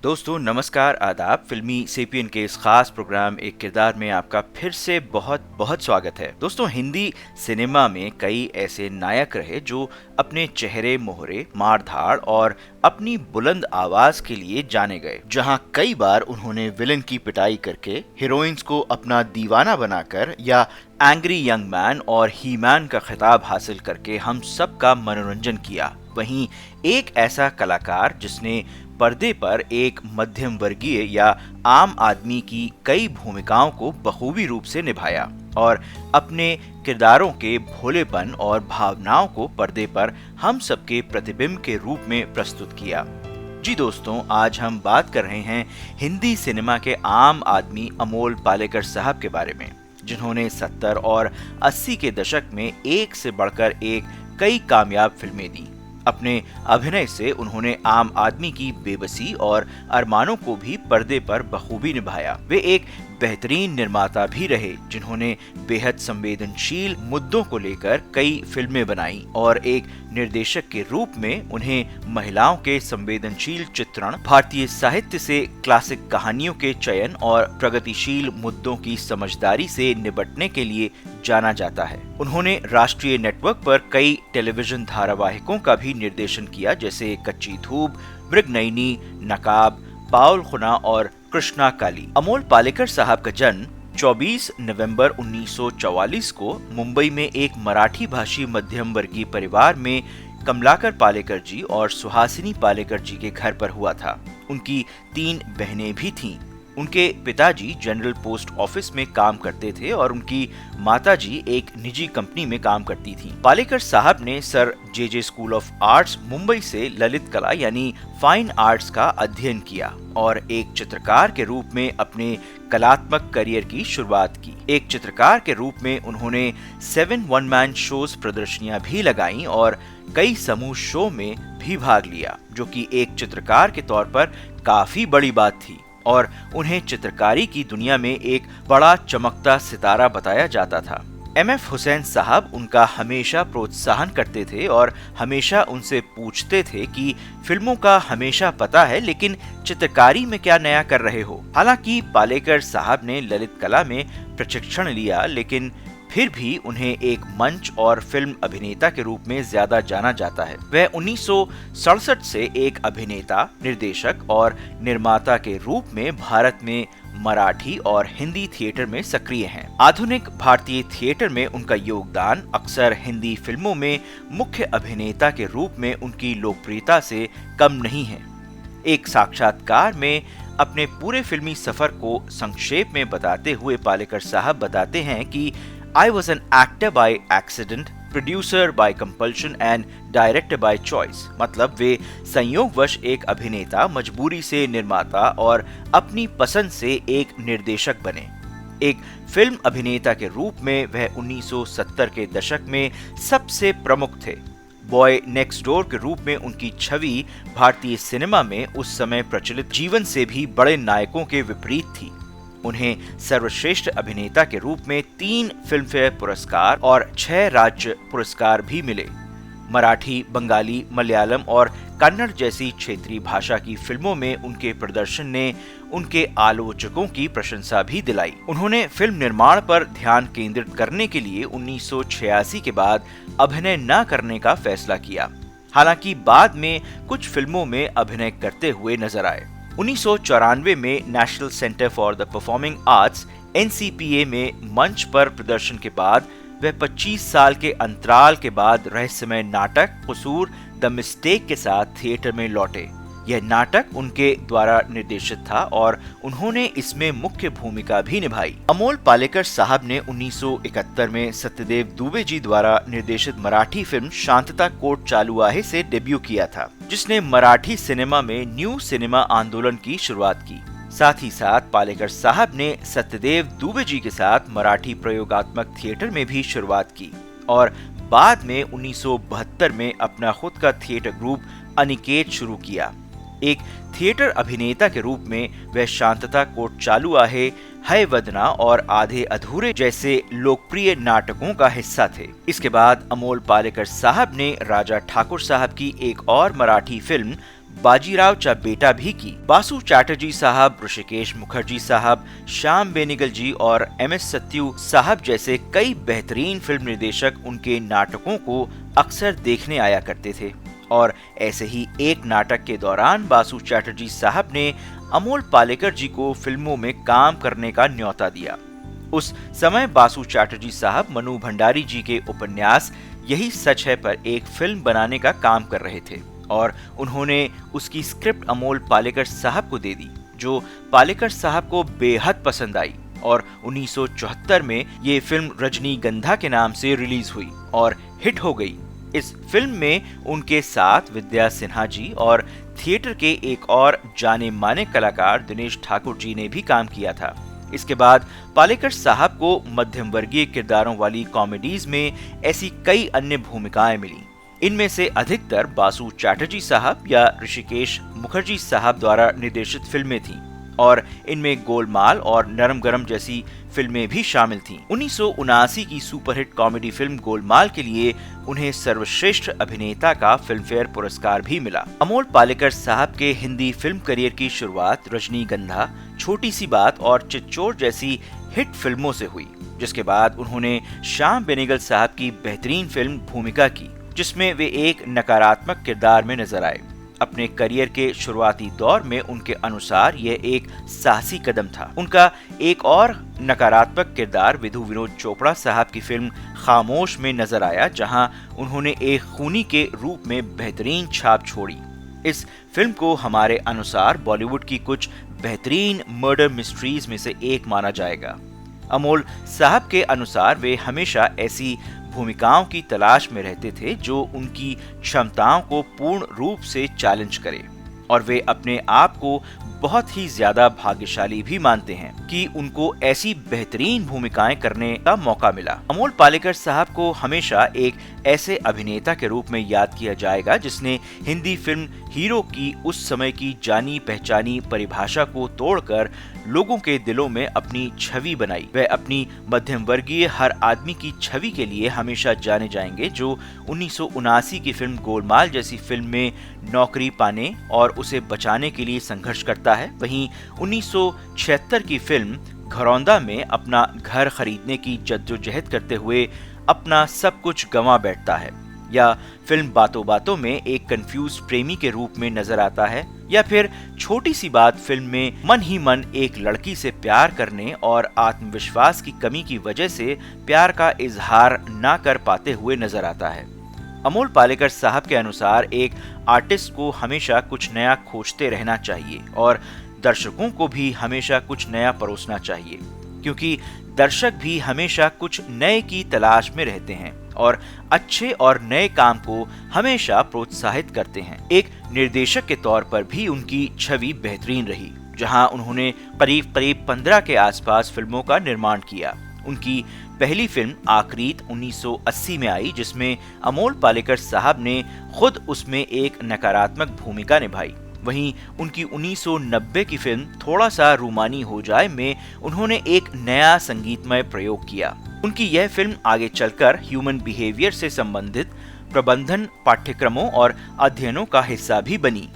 दोस्तों नमस्कार, आदाब। फिल्मी सेपियन के इस खास प्रोग्राम एक किरदार में आपका फिर से बहुत बहुत स्वागत है। दोस्तों, हिंदी सिनेमा में कई ऐसे नायक रहे जो अपने चेहरे मोहरे, मारधाड़ और अपनी बुलंद आवाज के लिए जाने गए। जहां कई बार उन्होंने विलन की पिटाई करके हीरोइंस को अपना दीवाना बनाकर या एंग्री यंग मैन और ही मैन का खिताब हासिल करके हम सबका मनोरंजन किया। वहीं एक ऐसा कलाकार जिसने पर्दे पर एक मध्यम वर्गीय या आम आदमी की कई भूमिकाओं को बखूबी रूप से निभाया और अपने किरदारों के भोलेपन और भावनाओं को पर्दे पर हम सबके प्रतिबिंब के रूप में प्रस्तुत किया। जी दोस्तों, आज हम बात कर रहे हैं हिंदी सिनेमा के आम आदमी अमोल पालेकर साहब के बारे में, जिन्होंने 70 और 80 के दशक में एक से बढ़कर एक कई कामयाब फिल्में दी। अपने अभिनय से उन्होंने आम आदमी की बेबसी और अरमानों को भी पर्दे पर बखूबी निभाया। वे एक बेहतरीन निर्माता भी रहे, जिन्होंने बेहद संवेदनशील मुद्दों को लेकर कई फिल्में बनाई और एक निर्देशक के रूप में उन्हें महिलाओं के संवेदनशील चित्रण, भारतीय साहित्य से क्लासिक कहानियों के चयन और प्रगतिशील मुद्दों की समझदारी से निपटने के लिए जाना जाता है। उन्होंने राष्ट्रीय नेटवर्क पर कई टेलीविजन धारावाहिकों का भी निर्देशन किया, जैसे कच्ची धूप, मृगनयनी, नकाब, बाउल खुना और कृष्णा काली। अमोल पालेकर साहब का जन्म 24 नवंबर 1944 को मुंबई में एक मराठी भाषी मध्यम वर्गीय परिवार में कमलाकर पालेकर जी और सुहासिनी पालेकर जी के घर पर हुआ था। उनकी 3 बहनें भी थीं। उनके पिताजी जनरल पोस्ट ऑफिस में काम करते थे और उनकी माताजी एक निजी कंपनी में काम करती थीं। पालेकर साहब ने sir J school of arts Mumbai से ललित कला यानी फाइन आर्ट्स का अध्ययन किया और एक चित्रकार के रूप में अपने कलात्मक करियर की शुरुआत की। एक चित्रकार के रूप में उन्होंने 7 वन मैन शोज प्रदर्शनियां भी लगाईं और कई समूह शो में भी भाग लिया, जो कि एक चित्रकार के तौर पर काफी बड़ी बात थी और उन्हें चित्रकारी की दुनिया में एक बड़ा चमकता सितारा बताया जाता था। MF हुसैन साहब उनका हमेशा प्रोत्साहन करते थे और हमेशा उनसे पूछते थे कि फिल्मों का हमेशा पता है, लेकिन चित्रकारी में क्या नया कर रहे हो। हालांकि पालेकर साहब ने ललित कला में प्रशिक्षण लिया, लेकिन फिर भी उन्हें एक मंच और फिल्म अभिनेता के रूप में ज्यादा जाना जाता है। वह 1967 से एक अभिनेता, निर्देशक और निर्माता के रूप में भारत में मराठी और हिंदी थिएटर में सक्रिय हैं। आधुनिक भारतीय थिएटर में उनका योगदान अक्सर हिंदी फिल्मों में मुख्य अभिनेता के रूप में उनकी लोकप्रियता से कम नहीं है। एक साक्षात्कार में अपने पूरे फिल्मी सफर को संक्षेप में बताते हुए पालेकर साहब बताते हैं कि I was an actor by accident, producer by compulsion and director by choice। मतलब वे संयोगवश एक अभिनेता, मजबूरी से निर्माता और अपनी पसंद से एक निर्देशक बने। एक फिल्म अभिनेता के रूप में वह 1970 के दशक में सबसे प्रमुख थे। बॉय नेक्स्ट डोर के रूप में उनकी छवि भारतीय सिनेमा में उस समय प्रचलित जीवन से भी बड़े नायकों के विपरीत थी। उन्हें सर्वश्रेष्ठ अभिनेता के रूप में 3 फिल्मफेयर पुरस्कार और 6 राज्य पुरस्कार भी मिले। मराठी, बंगाली, मलयालम और कन्नड़ जैसी क्षेत्रीय भाषा की फिल्मों में उनके प्रदर्शन ने उनके आलोचकों की प्रशंसा भी दिलाई। उन्होंने फिल्म निर्माण पर ध्यान केंद्रित करने के लिए 1986 के बाद अभिनय न करने का फैसला किया। हालांकि बाद में कुछ फिल्मों में अभिनय करते हुए नजर आए। 1994 में national centre for the performing arts NCPA में मंच पर प्रदर्शन के बाद वह 25 साल के अंतराल के बाद रहस्यमय नाटक कसूर द मिस्टेक के साथ थिएटर में लौटे। यह नाटक उनके द्वारा निर्देशित था और उन्होंने इसमें मुख्य भूमिका भी निभाई। अमोल पालेकर साहब ने 1971 में सत्यदेव दुबे जी द्वारा निर्देशित मराठी फिल्म शांतता कोर्ट चालू आहे से डेब्यू किया था, जिसने मराठी सिनेमा में न्यू सिनेमा आंदोलन की शुरुआत की। साथ ही साथ पालेकर साहब ने सत्यदेव दुबे जी के साथ मराठी प्रयोगात्मक थिएटर में भी शुरुआत की और बाद में 1972 में अपना खुद का थिएटर ग्रुप अनिकेत शुरू किया। एक थिएटर अभिनेता के रूप में वह शांतता कोर्ट चालू आहे, है वदना और आधे अधूरे जैसे लोकप्रिय नाटकों का हिस्सा थे। इसके बाद अमोल पालेकर साहब ने राजा ठाकुर साहब की एक और मराठी फिल्म बाजीराव चा बेटा भी की। बासु चैटर्जी साहब, ऋषिकेश मुखर्जी साहब, श्याम बेनेगल जी और एम.एस. सत्यू साहब जैसे कई बेहतरीन फिल्म निर्देशक उनके नाटकों को अक्सर देखने आया करते थे। और ऐसे ही एक नाटक के दौरान बासु चैटर्जी साहब ने अमोल पालेकर जी को फिल्मों में काम करने का न्योता दिया। उस समय बासु चैटर्जी साहब मनु भंडारी जी के उपन्यास यही सच है पर एक फिल्म बनाने का काम कर रहे थे और उन्होंने उसकी स्क्रिप्ट अमोल पालेकर साहब को दे दी, जो पालेकर साहब को बेहद पसंद आई और 1974 में ये फिल्म रजनीगंधा के नाम से रिलीज हुई और हिट हो गई। इस फिल्म में उनके साथ विद्या सिन्हा जी और थिएटर के एक और जाने माने कलाकार दिनेश ठाकुर जी ने भी काम किया था। इसके बाद पालेकर साहब को मध्यम वर्गीय किरदारों वाली कॉमेडीज में ऐसी कई अन्य भूमिकाएं मिली। इनमें से अधिकतर बासु चैटर्जी साहब या ऋषिकेश मुखर्जी साहब द्वारा निर्देशित फिल्में थीं और इनमें गोलमाल और नरम गरम जैसी फिल्में भी शामिल थीं। 1979 की सुपरहिट कॉमेडी फिल्म गोलमाल के लिए उन्हें सर्वश्रेष्ठ अभिनेता का फिल्मफेयर पुरस्कार भी मिला। अमोल पालेकर साहब के हिंदी फिल्म करियर की शुरुआत रजनीगंधा, छोटी सी बात और चिच्चोर जैसी हिट फिल्मों से हुई, जिसके बाद उन्होंने श्याम बेनेगल साहब की बेहतरीन फिल्म भूमिका की, जिसमें वे एक नकारात्मक किरदार में नजर आए। अपने करियर के शुरुआती दौर में उनके अनुसार यह एक साहसी कदम था। उनका एक और नकारात्मक किरदार विधु विनोद चोपड़ा साहब की फिल्म खामोश में नजर आया, जहां उन्होंने एक खूनी के रूप में बेहतरीन छाप छोड़ी। इस फिल्म को हमारे अनुसार बॉलीवुड की कुछ बेहतरीन मर्डर मिस्ट्रीज में से एक माना जाएगा। अमोल साहब के अनुसार वे हमेशा ऐसी भूमिकाओं की तलाश में रहते थे जो उनकी क्षमताओं को पूर्ण रूप से चैलेंज करे और वे अपने आप को बहुत ही ज्यादा भाग्यशाली भी मानते हैं कि उनको ऐसी बेहतरीन भूमिकाएं करने का मौका मिला। अमोल पालेकर साहब को हमेशा एक ऐसे अभिनेता के रूप में याद किया जाएगा जिसने हिंदी फिल्म हीरो की उस समय की जानी पहचानी परिभाषा को तोड़कर लोगों के दिलों में अपनी छवि बनाई। वह अपनी मध्यम वर्गीय हर आदमी की छवि के लिए हमेशा जाने जाएंगे, जो 1979 की फिल्म गोलमाल जैसी फिल्म में नौकरी पाने और उसे बचाने के लिए संघर्ष करता है। वहीं 1976 की फिल्म घरौंदा में अपना घर खरीदने की जद्दोजहद करते हुए अपना सब कुछ गंवा बैठता है, या फिल्म बातों बातों में एक कंफ्यूज प्रेमी के रूप में नजर आता है, या फिर छोटी सी बात फिल्म में मन ही मन एक लड़की से प्यार करने और आत्मविश्वास की कमी की वजह से प्यार का इजहार ना कर पाते हुए नजर आता है। अमोल पालेकर साहब के अनुसार एक आर्टिस्ट को हमेशा कुछ नया खोजते रहना चाहिए और दर्शकों को भी हमेशा कुछ नया परोसना चाहिए, क्योंकि दर्शक भी हमेशा कुछ नए की तलाश में रहते हैं और अच्छे और नए काम को हमेशा प्रोत्साहित करते हैं। एक निर्देशक के तौर पर भी उनकी छवि बेहतरीन रही, जहां उन्होंने करीब 15 के आसपास फिल्मों का निर्माण किया। उनकी पहली फिल्म आक्रीत 1980 में आई, जिसमें अमोल पालेकर साहब ने खुद उसमें एक नकारात्मक भूमिका निभाई। वहीं उनकी 1990 की फिल्म थोड़ा सा रूमानी हो जाए में उन्होंने एक नया संगीतमय प्रयोग किया। उनकी यह फिल्म आगे चलकर ह्यूमन बिहेवियर से संबंधित प्रबंधन पाठ्यक्रमों और अध्ययनों का हिस्सा भी बनी।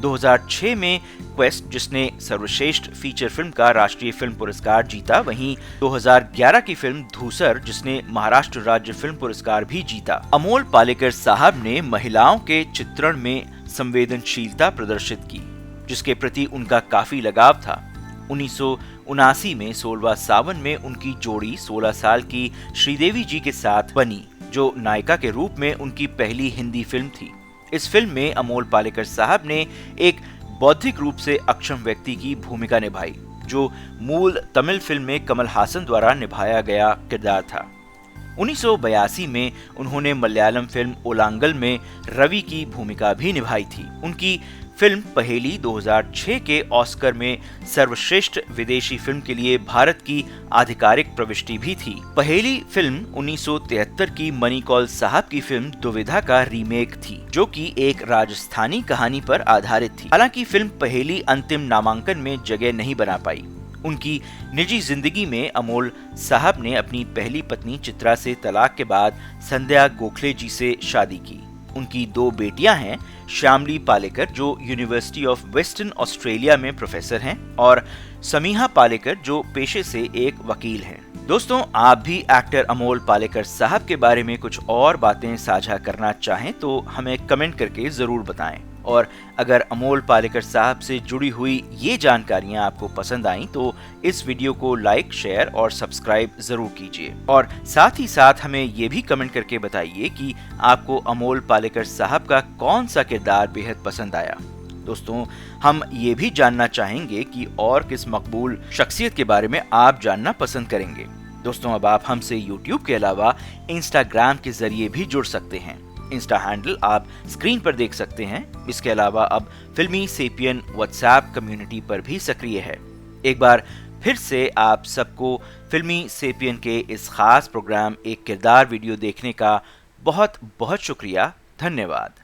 2006 में क्वेस्ट, जिसने सर्वश्रेष्ठ फीचर फिल्म का राष्ट्रीय फिल्म पुरस्कार जीता, वहीं 2011 की फिल्म धूसर, जिसने महाराष्ट्र राज्य फिल्म पुरस्कार भी जीता। अमोल पालेकर साहब ने महिलाओं के चित्रण में संवेदनशीलता प्रदर्शित की, जिसके प्रति उनका काफी लगाव था। 1979 में 16वां सावन में उनकी जोड़ी 16 साल की श्रीदेवी जी के साथ बनी, जो नायिका के रूप में उनकी पहली हिंदी फिल्म थी। इस फिल्म में अमोल पालेकर साहब ने एक बौद्धिक रूप से अक्षम व्यक्ति की भूमिका निभाई, जो मूल तमिल फिल्म में कमल हासन द्वारा निभाया गया किरदार था। 1982 में उन्होंने मलयालम फिल्म ओलांगल में रवि की भूमिका भी निभाई थी। उनकी फिल्म पहेली 2006 के ऑस्कर में सर्वश्रेष्ठ विदेशी फिल्म के लिए भारत की आधिकारिक प्रविष्टि भी थी। पहेली फिल्म 1973 की मनी कौल साहब की फिल्म दुविधा का रीमेक थी, जो कि एक राजस्थानी कहानी पर आधारित थी। हालांकि फिल्म पहेली अंतिम नामांकन में जगह नहीं बना पाई। उनकी निजी जिंदगी में अमोल साहब ने अपनी पहली पत्नी चित्रा से तलाक के बाद संध्या गोखले जी से शादी की। उनकी 2 बेटियां हैं, श्यामली पालेकर जो यूनिवर्सिटी ऑफ वेस्टर्न ऑस्ट्रेलिया में प्रोफेसर हैं और समीहा पालेकर जो पेशे से एक वकील हैं। दोस्तों, आप भी एक्टर अमोल पालेकर साहब के बारे में कुछ और बातें साझा करना चाहें तो हमें कमेंट करके जरूर बताएं। और अगर अमोल पालेकर साहब से जुड़ी हुई ये जानकारियां आपको पसंद आईं तो इस वीडियो को लाइक, शेयर और सब्सक्राइब जरूर कीजिए। और साथ ही साथ हमें ये भी कमेंट करके बताइए कि आपको अमोल पालेकर साहब का कौन सा किरदार बेहद पसंद आया। दोस्तों, हम ये भी जानना चाहेंगे कि और किस मकबूल शख्सियत के बारे में आप जानना पसंद करेंगे। दोस्तों, अब आप हमसे YouTube के अलावा Instagram के जरिए भी जुड़ सकते हैं। इंस्टा हैंडल आप स्क्रीन पर देख सकते हैं। इसके अलावा अब फिल्मी सेपियन WhatsApp कम्युनिटी पर भी सक्रिय है। एक बार फिर से आप सबको फिल्मी सेपियन के इस खास प्रोग्राम एक किरदार वीडियो देखने का बहुत बहुत शुक्रिया। धन्यवाद।